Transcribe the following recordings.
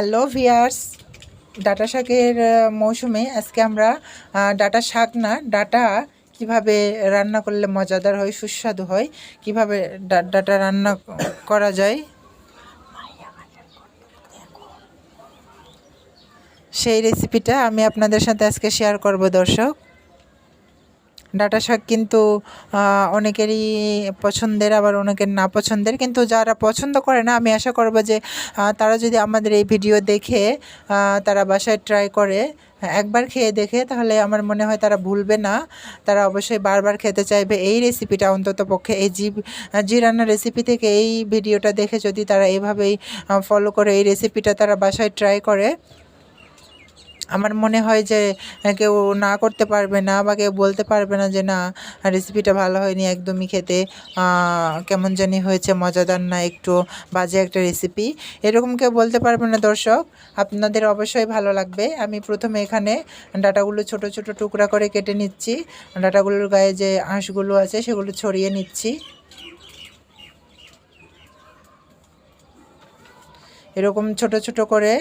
Hello viewers, data শাকের মৌসুমে আজকে আমরা ডাটা শাক না ডাটা কিভাবে রান্না করলে মজাদার হয়, সুস্বাদু হয়, কিভাবে ডাটা রান্না করা যায় সেই রেসিপিটা আমি আপনাদের সাথে আজকে শেয়ার করব দর্শক। ডাটা শাক কিন্তু অনেকেরই পছন্দের, আবার অনেকের না পছন্দের, কিন্তু যারা পছন্দ করে না আমি আশা করব যে তারা যদি আমাদের এই ভিডিও দেখে তারা বাসায় ট্রাই করে, একবার খেয়ে দেখে, তাহলে আমার মনে হয় তারা ভুলবে না, তারা অবশ্যই বারবার খেতে চাইবে এই রেসিপিটা। অন্তত পক্ষে এই জি রান্নার রেসিপি থেকে এই ভিডিওটা দেখে যদি তারা এইভাবেই ফলো করে এই রেসিপিটা তারা বাসায় ট্রাই করে, আমার মনে হয় যে কেউ না করতে পারবে না, বা কেউ বলতে পারবে না যে না রেসিপিটা ভালো হয়নি, একদমই খেতে কেমন জানি হয়েছে, মজাদার না, একটু বাজে একটা রেসিপি, এরকম কেউ বলতে পারবে না দর্শক। আপনাদের অবশ্যই ভালো লাগবে। আমি প্রথমে এখানে ডাটাগুলো ছোট ছোট টুকরা করে কেটে নিচ্ছি। ডাটাগুলোর গায়ে যে আঁশগুলো আছে সেগুলো ছড়িয়ে নিচ্ছি। এরকম ছোট ছোট করে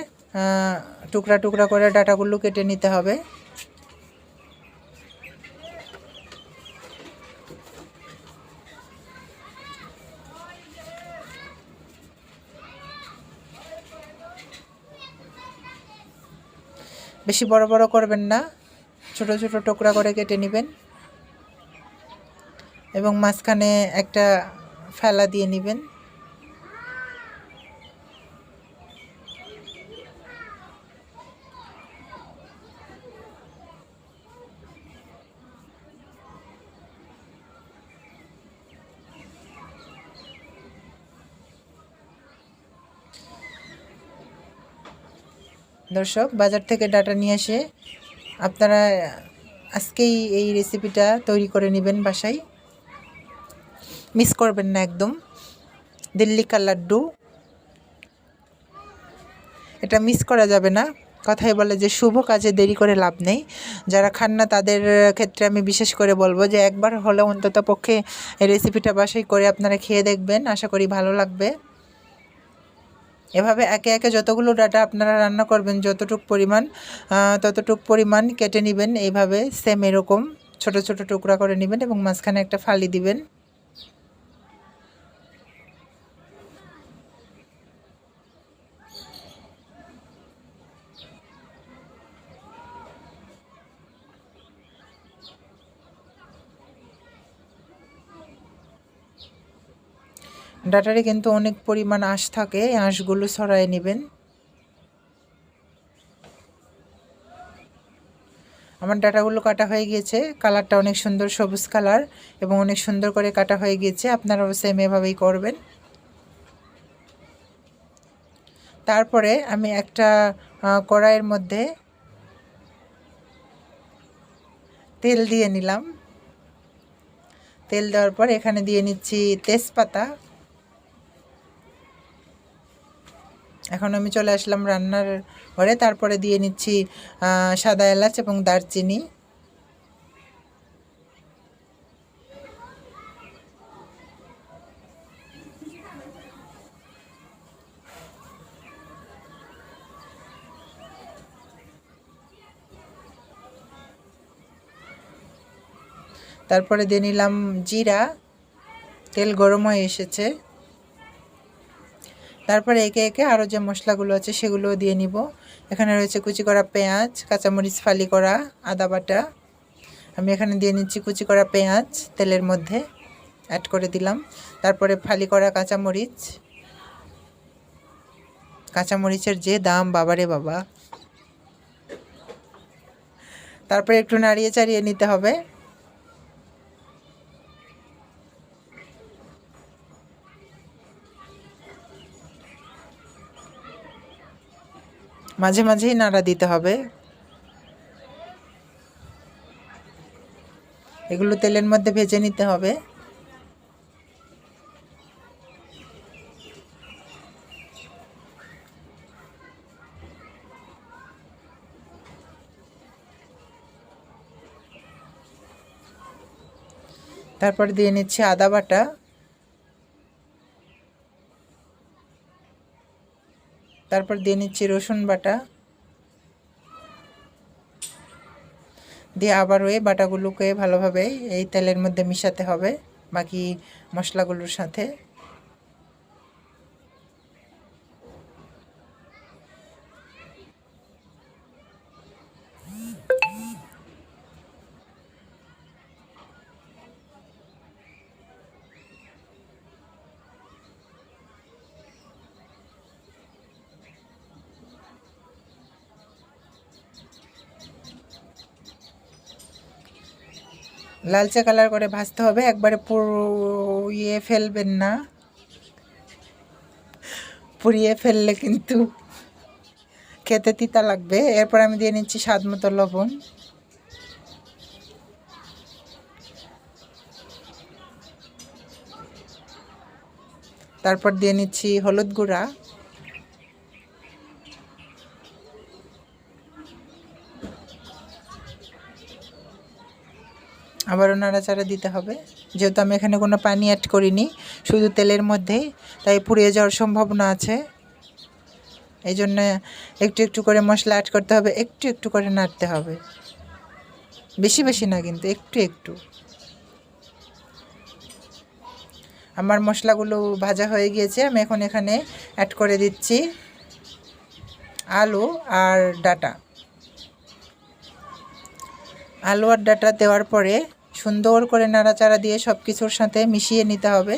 টুকরা টুকরা করে ডাটাগুলো কেটে নিতে হবে। বেশি বড় বড় করবেন না, ছোট ছোট টুকরা করে কেটে নেবেন এবং মাঝখানে একটা ফেলা দিয়ে নেবেন। দর্শক, বাজার থেকে ডাটা নিয়ে এসে আপনারা আজকেই এই রেসিপিটা তৈরি করে নেবেন বাসায়, মিস করবেন না একদম। দিল্লি কা লাড্ডু, এটা মিস করা যাবে না। কথাই বলে যে শুভ কাজে দেরি করে লাভ নেই। যারা খান না তাদের ক্ষেত্রে আমি বিশেষ করে বলবো যে একবার হলে অন্তত পক্ষে এই রেসিপিটা বাসায় করে আপনারা খেয়ে দেখবেন, আশা করি ভালো লাগবে। এভাবে একে একে যতগুলো ডাটা আপনারা রান্না করবেন, ততটুক পরিমাণ কেটে নেবেন। এইভাবে সেম এরকম ছোট ছোট টুকরা করে নেবেন এবং মাঝখানে একটা ফালি দিবেন। ডাটারে কিন্তু অনেক পরিমাণ আঁশ থাকে, এই আঁশগুলো ছড়ায় নেবেন। আমার ডাটাগুলো কাটা হয়ে গিয়েছে, কালারটা অনেক সুন্দর সবুজ কালার এবং অনেক সুন্দর করে কাটা হয়ে গিয়েছে। আপনারাও সেম এভাবেই করবেন। তারপরে আমি একটা কড়াইয়ের মধ্যে তেল দিয়ে নিলাম। তেল দেওয়ার পর এখানে দিয়ে নিচ্ছি তেজপাতা। এখন আমি চলে আসলাম রান্নার ঘরে। তারপরে দিয়ে নিচ্ছি সাদা এলাচ এবং দারচিনি। তারপরে দিয়ে নিলাম জিরা। তেল গরম হয়ে এসেছে। তারপরে একে একে আরও যে মশলাগুলো আছে সেগুলোও দিয়ে নিব। এখানে রয়েছে কুচি করা পেঁয়াজ, কাঁচামরিচ ফালি করা, আদা বাটা। আমি এখানে দিয়ে নিচ্ছি কুচি করা পেঁয়াজ, তেলের মধ্যে অ্যাড করে দিলাম। তারপরে ফালি করা কাঁচামরিচ। কাঁচামরিচের যে দাম, বাবারে বাবা। তারপরে একটু নাড়িয়ে চাড়িয়ে নিতে হবে। মাঝে মাঝেই নাড়া দিতে হবে। এগুলো তেলের মধ্যে ভেজে নিতে হবে। তারপর দিয়ে নিচ্ছি আদা বাটা। তারপর দিয়ে নিচ্ছি রসুন বাটা, দিয়ে আবারও এই বাটাগুলোকে ভালোভাবে এই তেলের মধ্যে মিশাতে হবে বাকি মশলাগুলোর সাথে। লালচে কালার করে ভাজতে হবে, একবারে পুড়িয়ে ফেলবেন না, পুড়িয়ে ফেললে কিন্তু খেতে তিতা লাগবে। এরপর আমি দিয়ে নিচ্ছি স্বাদ মতো লবণ, তারপর দিয়ে নিচ্ছি হলুদ গুঁড়া, আবারও নাড়াচাড়া দিতে হবে। যেহেতু আমি এখানে কোনো পানি অ্যাড করিনি, শুধু তেলের মধ্যেই, তাই পুড়িয়ে যাওয়ার সম্ভাবনা আছে। এই জন্য একটু একটু করে মশলা অ্যাড করতে হবে, একটু একটু করে নাড়তে হবে, বেশি বেশি না কিন্তু একটু একটু। আমার মশলাগুলো ভাজা হয়ে গিয়েছে, আমি এখন এখানে অ্যাড করে দিচ্ছি আলু আর ডাটা। আলু আর ডাটা দেওয়ার পরে সুন্দর করে নাড়াচাড়া দিয়ে সব কিছুর সাথে মিশিয়ে নিতে হবে।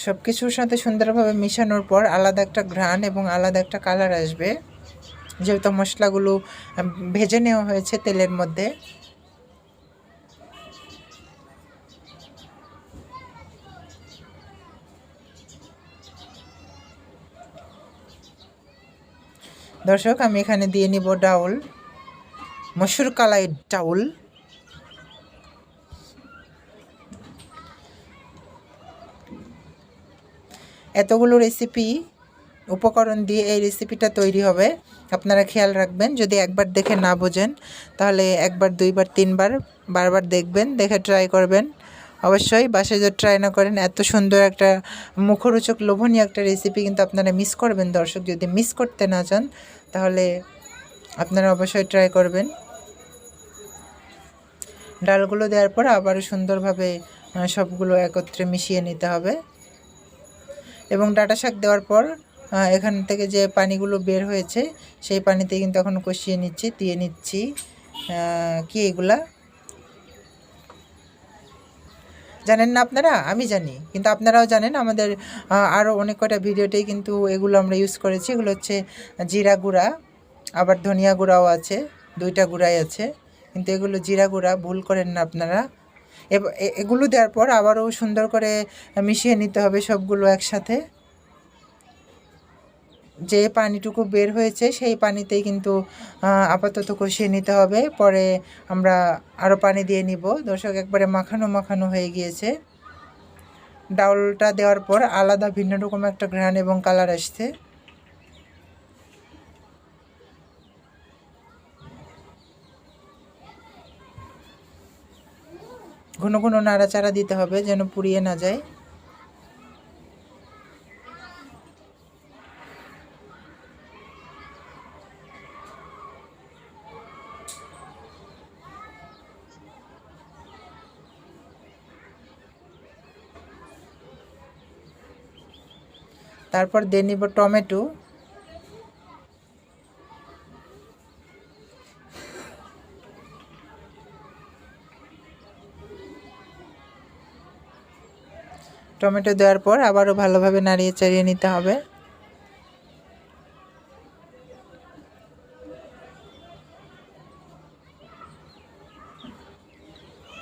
সব কিছুর সাথে সুন্দরভাবে মিশানোর পর আলাদা একটা ঘ্রাণ এবং আলাদা একটা কালার আসবে, যেহেতু মশলাগুলো ভেজে নেওয়া হয়েছে তেলের মধ্যে। দর্শক, আমি এখানে দিয়ে নিব ডাউল, মসুর কালাই ডাউল। এতগুলো রেসিপি উপকরণ দিয়ে এই রেসিপিটা তৈরি হবে, আপনারা খেয়াল রাখবেন। যদি একবার দেখে না বোঝেন তাহলে একবার, দুইবার, তিনবার, বারবার দেখবেন, দেখে ট্রাই করবেন। অবশ্যই বাসায় যদি ট্রাই না করেন, এত সুন্দর একটা মুখরোচক লোভনীয় একটা রেসিপি কিন্তু আপনারা মিস করবেন। দর্শক, যদি মিস করতে না চান তাহলে আপনারা অবশ্যই ট্রাই করবেন। ডালগুলো দেওয়ার পর আবারও সুন্দরভাবে সবগুলো একত্রে মিশিয়ে নিতে হবে এবং ডাঁটা শাক দেওয়ার পর এখান থেকে যে পানিগুলো বের হয়েছে সেই পানিতে কিন্তু এখন কষিয়ে নিচ্ছি, দিয়ে নিচ্ছি কি এগুলা জানেন না আপনারা, আমি জানি, কিন্তু আপনারাও জানেন। আমাদের আরও অনেক কটা ভিডিওতেই কিন্তু এগুলো আমরা ইউজ করেছি। এগুলো হচ্ছে জিরা গুঁড়া, আবার ধনিয়া গুঁড়াও আছে, দুইটা গুঁড়াই আছে, কিন্তু এগুলো জিরা গুঁড়া, ভুল করেন না আপনারা। এগুলো দেওয়ার পর আবারও সুন্দর করে মিশিয়ে নিতে হবে সবগুলো একসাথে। যে পানিটুকু বের হয়েছে সেই পানিতেই কিন্তু আপাতত কষিয়ে নিতে হবে, পরে আমরা আরও পানি দিয়ে নিব। দর্শক, একবারে মাখানো মাখানো হয়ে গিয়েছে। ডাউলটা দেওয়ার পর আলাদা ভিন্ন রকম একটা ঘ্রাণ এবং কালার আসছে। ঘন ঘন নাড়াচাড়া দিতে হবে যেন পুড়িয়ে না যায়। তারপর দিয়ে নিব টমেটো, টমেটো দেওয়ার পর আবারও ভালোভাবে নাড়িয়ে চাড়িয়ে নিতে হবে।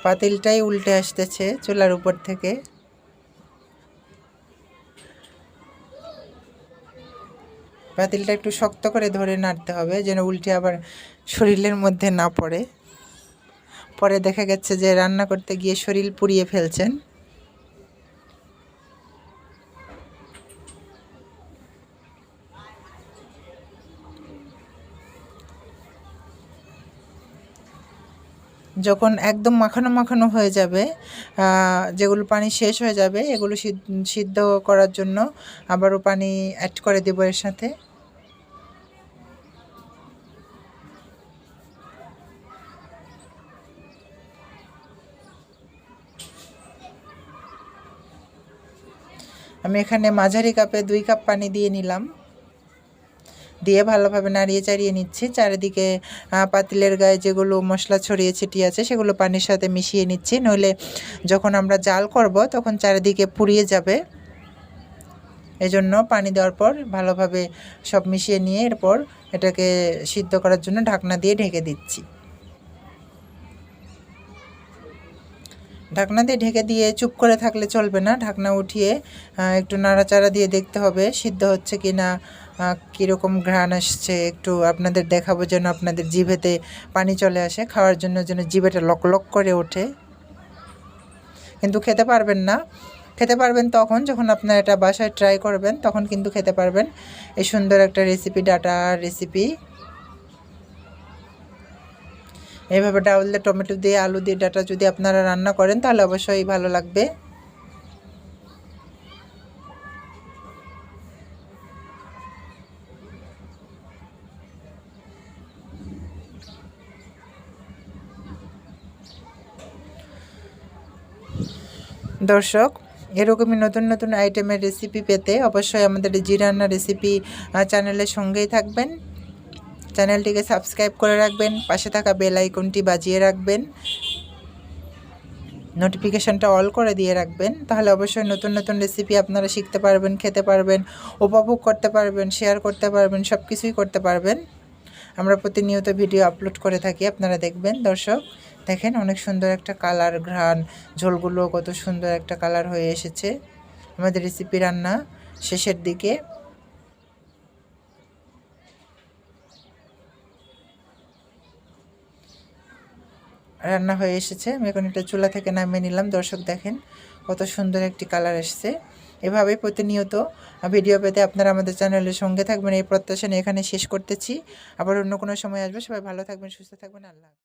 পাতিলটাই উল্টে আসতেছে চুলার উপর থেকে। পাতিলটা একটু শক্ত করে ধরে নাড়তে হবে যেন উল্টে আবার শরীরের মধ্যে না পড়ে। পরে দেখা গেছে যে রান্না করতে গিয়ে শরীর পুড়িয়ে ফেলছেন। যখন একদম মাখানো মাখানো হয়ে যাবে, যেগুলো পানি শেষ হয়ে যাবে, এগুলো সিদ্ধ করার জন্য আবারও পানি অ্যাড করে দেবো এর সাথে। আমি এখানে মাঝারি কাপে 2 কাপ পানি দিয়ে নিলাম, দিয়ে ভালোভাবে নাড়িয়ে চাড়িয়ে নিচ্ছি। চারিদিকে পাতিলের গায়ে যেগুলো মশলা ছড়িয়ে ছিটিয়ে আছে সেগুলো পানির সাথে মিশিয়ে নিচ্ছি, নইলে যখন আমরা জাল করব তখন চারিদিকে পুড়িয়ে যাবে। এজন্য পানি দেওয়ার পর ভালোভাবে সব মিশিয়ে নিয়ে এরপর এটাকে সিদ্ধ করার জন্য ঢাকনা দিয়ে ঢেকে দিচ্ছি। ঢাকনা দিয়ে ঢেকে দিয়ে চুপ করে থাকলে চলবে না, ঢাকনা উঠিয়ে একটু নাড়াচাড়া দিয়ে দেখতে হবে সিদ্ধ হচ্ছে কি না, কীরকম ঘ্রাণ আসছে একটু আপনাদের দেখাবো, যেন আপনাদের জিভেতে পানি চলে আসে, খাওয়ার জন্য যেন জিভেটা লক লক করে ওঠে। কিন্তু খেতে পারবেন না, খেতে পারবেন তখন যখন আপনারা এটা বাসায় ট্রাই করবেন, তখন কিন্তু খেতে পারবেন। এই সুন্দর একটা রেসিপি, ডাটার রেসিপি। এইভাবে ডাউল দিয়ে, টমেটো দিয়ে, আলু দিয়ে ডাটা যদি আপনারা রান্না করেন তাহলে অবশ্যই ভালো লাগবে। দর্শক, এরকমই নতুন নতুন আইটেমের রেসিপি পেতে অবশ্যই আমাদের জি রান্না রেসিপি চ্যানেলের সঙ্গেই থাকবেন। চ্যানেলটিকে সাবস্ক্রাইব করে রাখবেন, পাশে থাকা বেল আইকনটি বাজিয়ে রাখবেন, নোটিফিকেশানটা অল করে দিয়ে রাখবেন। তাহলে অবশ্যই নতুন নতুন রেসিপি আপনারা শিখতে পারবেন, খেতে পারবেন, উপভোগ করতে পারবেন, শেয়ার করতে পারবেন, সব কিছুই করতে পারবেন। আমরা প্রতিনিয়ত ভিডিও আপলোড করে থাকি, আপনারা দেখবেন। দর্শক দেখেন, অনেক সুন্দর একটা কালার, ঘ্রাণ, ঝোলগুলো কত সুন্দর একটা কালার হয়ে এসেছে। আমাদের রেসিপি রান্না শেষের দিকে। রান্না হয়ে এসেছে, আমি এখন এটা চুলা থেকে নামিয়ে নিলাম। দর্শক দেখেন কত সুন্দর একটি কালার এসেছে। এভাবে প্রতিনিয়ত ভিডিও পেতে আপনারা আমাদের চ্যানেলের সঙ্গে থাকবেন, এই প্রত্যাশা নিয়ে এখানে শেষ করতেছি। আবার অন্য কোনো সময় আসবে। সবাই ভালো থাকবেন, সুস্থ থাকবেন। আল্লাহ।